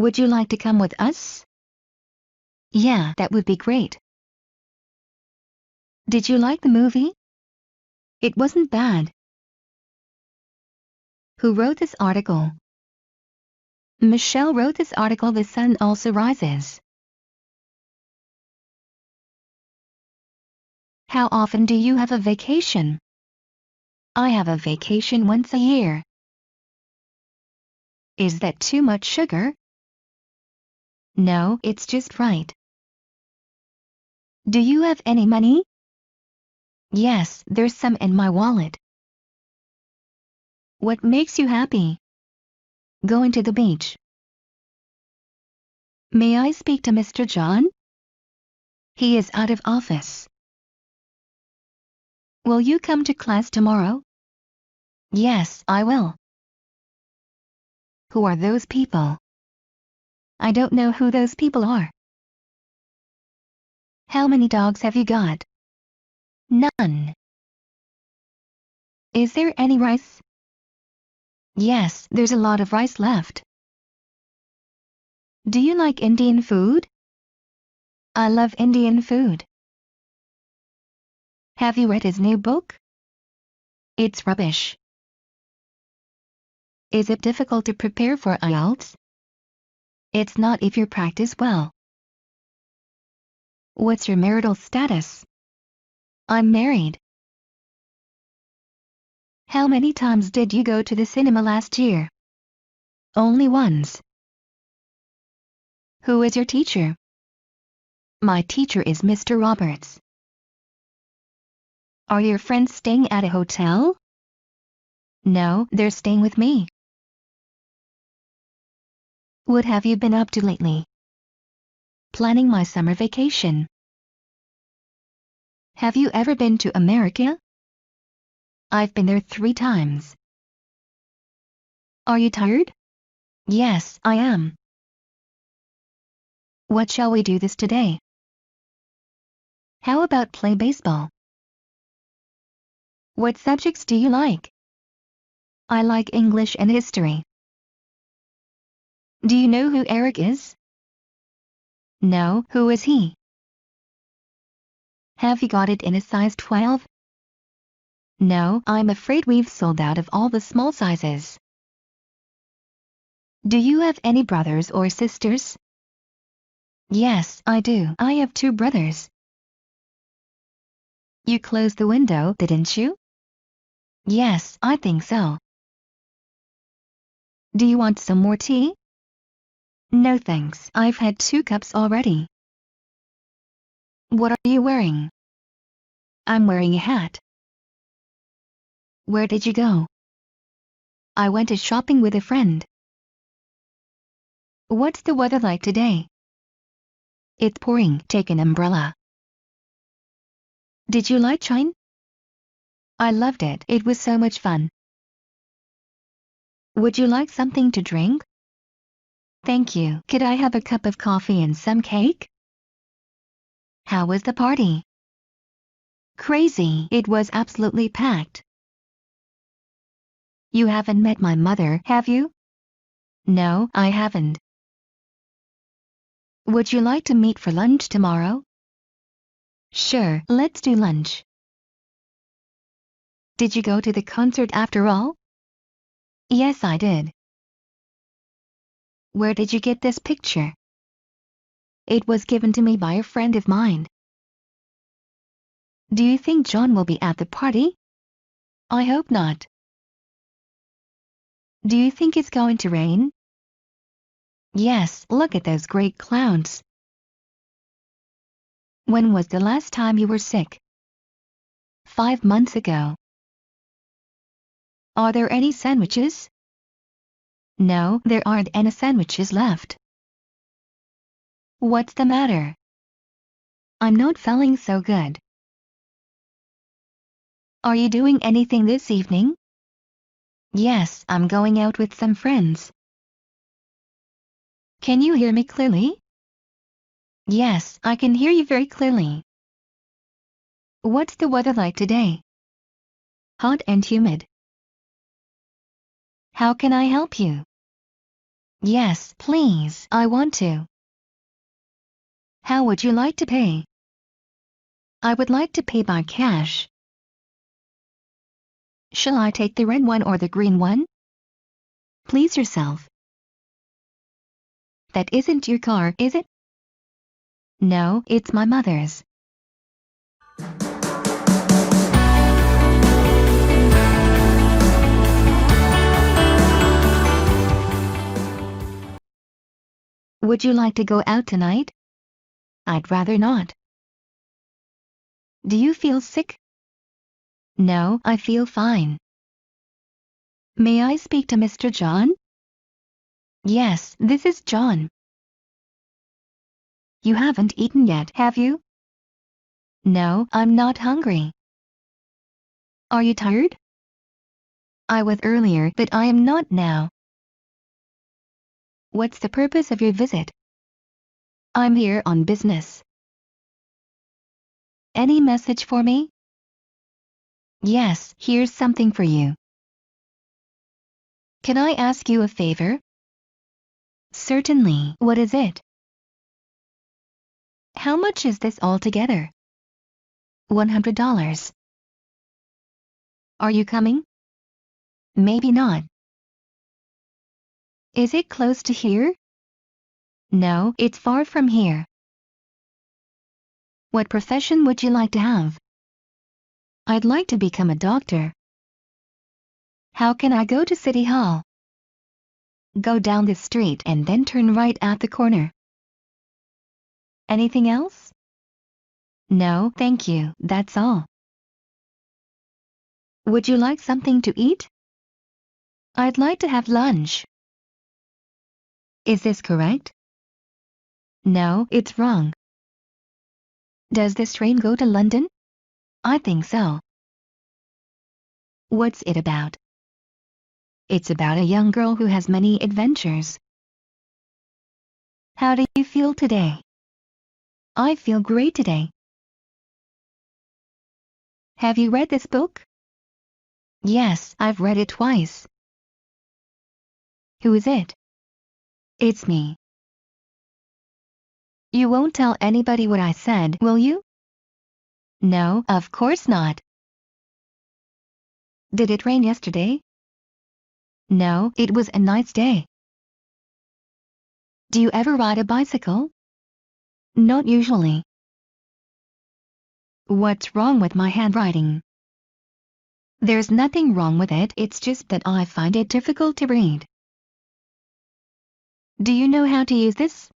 Would you like to come with us? Yeah, that would be great. Did you like the movie? It wasn't bad. Who wrote this article? Michelle wrote this article. The sun also rises. How often do you have a vacation? I have a vacation once a year. Is that too much sugar? No, it's just right. Do you have any money? Yes, there's some in my wallet. What makes you happy? Going to the beach. May I speak to Mr. John? He is out of office. Will you come to class tomorrow? Yes, I will. Who are those people? I don't know who those people are. How many dogs have you got? None. Is there any rice? Yes, there's a lot of rice left. Do you like Indian food? I love Indian food. Have you read his new book? It's rubbish. Is it difficult to prepare for IELTS? It's not if you practice well. What's your marital status? I'm married. How many times did you go to the cinema last year? Only once. Who is your teacher? My teacher is Mr. Roberts. Are your friends staying at a hotel? No, they're staying with me. What have you been up to lately? Planning my summer vacation. Have you ever been to America? I've been there 3 times. Are you tired? Yes, I am. What shall we do this today? How about play baseball? What subjects do you like? I like English and history. Do you know who Eric is? No, who is he? Have you got it in a size 12? No, I'm afraid we've sold out of all the small sizes. Do you have any brothers or sisters? Yes, I do. I have 2 brothers. You closed the window, didn't you? Yes, I think so. Do you want some more tea? No thanks, I've had 2 cups already. What are you wearing? I'm wearing a hat. Where did you go? I went to shopping with a friend. What's the weather like today? It's pouring. Take an umbrella. Did you like China? I loved it. It was so much fun. Would you like something to drink? Thank you. Could I have a cup of coffee and some cake? How was the party? Crazy. It was absolutely packed. You haven't met my mother, have you? No, I haven't. Would you like to meet for lunch tomorrow? Sure, let's do lunch. Did you go to the concert after all? Yes, I did. Where did you get this picture? It was given to me by a friend of mine. Do you think John will be at the party? I hope not. Do you think it's going to rain? Yes, look at those great clouds. When was the last time you were sick? 5 months ago. Are there any sandwiches? No, there aren't any sandwiches left. What's the matter? I'm not feeling so good. Are you doing anything this evening? Yes, I'm going out with some friends. Can you hear me clearly? Yes, I can hear you very clearly. What's the weather like today? Hot and humid. How can I help you? Yes, please, I want to. How would you like to pay? I would like to pay by cash. Shall I take the red one or the green one? Please yourself. That isn't your car, is it? No, it's my mother's. Would you like to go out tonight? I'd rather not. Do you feel sick? No, I feel fine. May I speak to Mr. John? Yes, this is John. You haven't eaten yet, have you? No, I'm not hungry. Are you tired? I was earlier, but I am not now. What's the purpose of your visit? I'm here on business. Any message for me? Yes, here's something for you. Can I ask you a favor? Certainly. What is it? How much is this altogether? $100. Are you coming? Maybe not. Is it close to here? No, it's far from here. What profession would you like to have? I'd like to become a doctor. How can I go to City Hall? Go down the street and then turn right at the corner. Anything else? No, thank you, that's all. Would you like something to eat? I'd like to have lunch. Is this correct? No, it's wrong. Does this train go to London? I think so. What's it about? It's about a young girl who has many adventures. How do you feel today? I feel great today. Have you read this book? Yes, I've read it twice. Who is it? It's me. You won't tell anybody what I said, will you? No, of course not. Did it rain yesterday? No, it was a nice day. Do you ever ride a bicycle? Not usually. What's wrong with my handwriting? There's nothing wrong with it, it's just that I find it difficult to read. Do you know how to use this?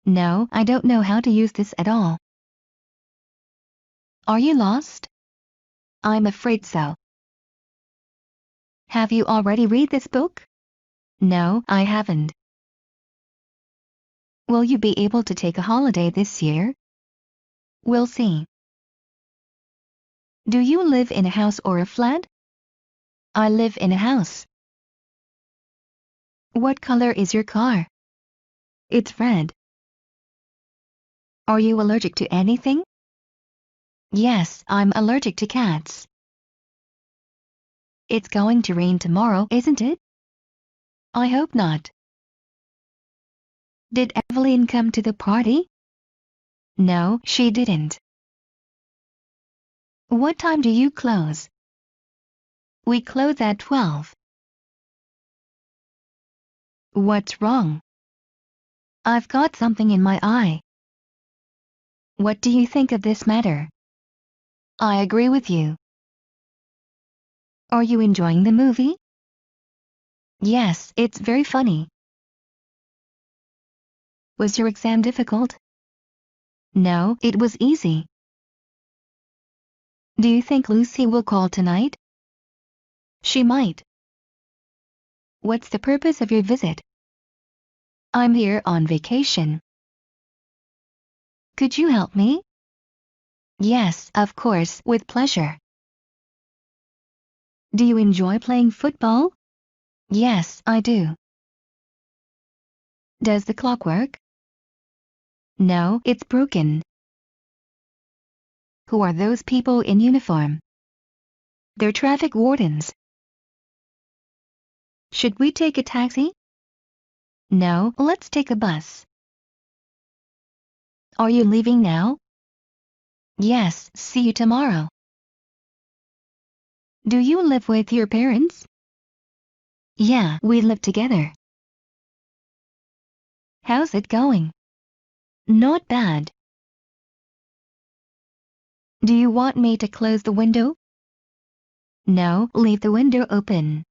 No, I don't know how to use this at all. Are you lost? I'm afraid so. Have you already read this book? No, I haven't. Will you be able to take a holiday this year? We'll see. Do you live in a house or a flat? I live in a house. What color is your car? It's red. Are you allergic to anything? Yes, I'm allergic to cats. It's going to rain tomorrow, isn't it? I hope not. Did Evelyn come to the party? No, she didn't. What time do you close? We close at 12. What's wrong? I've got something in my eye. What do you think of this matter? I agree with you. Are you enjoying the movie? Yes, it's very funny. Was your exam difficult? No, it was easy. Do you think Lucy will call tonight? She might. What's the purpose of your visit? I'm here on vacation. Could you help me? Yes, of course, with pleasure. Do you enjoy playing football? Yes, I do. Does the clock work? No, it's broken. Who are those people in uniform? They're traffic wardens. Should we take a taxi? No, let's take a bus. Are you leaving now? Yes, see you tomorrow. Do you live with your parents? Yeah, we live together. How's it going? Not bad. Do you want me to close the window? No, leave the window open.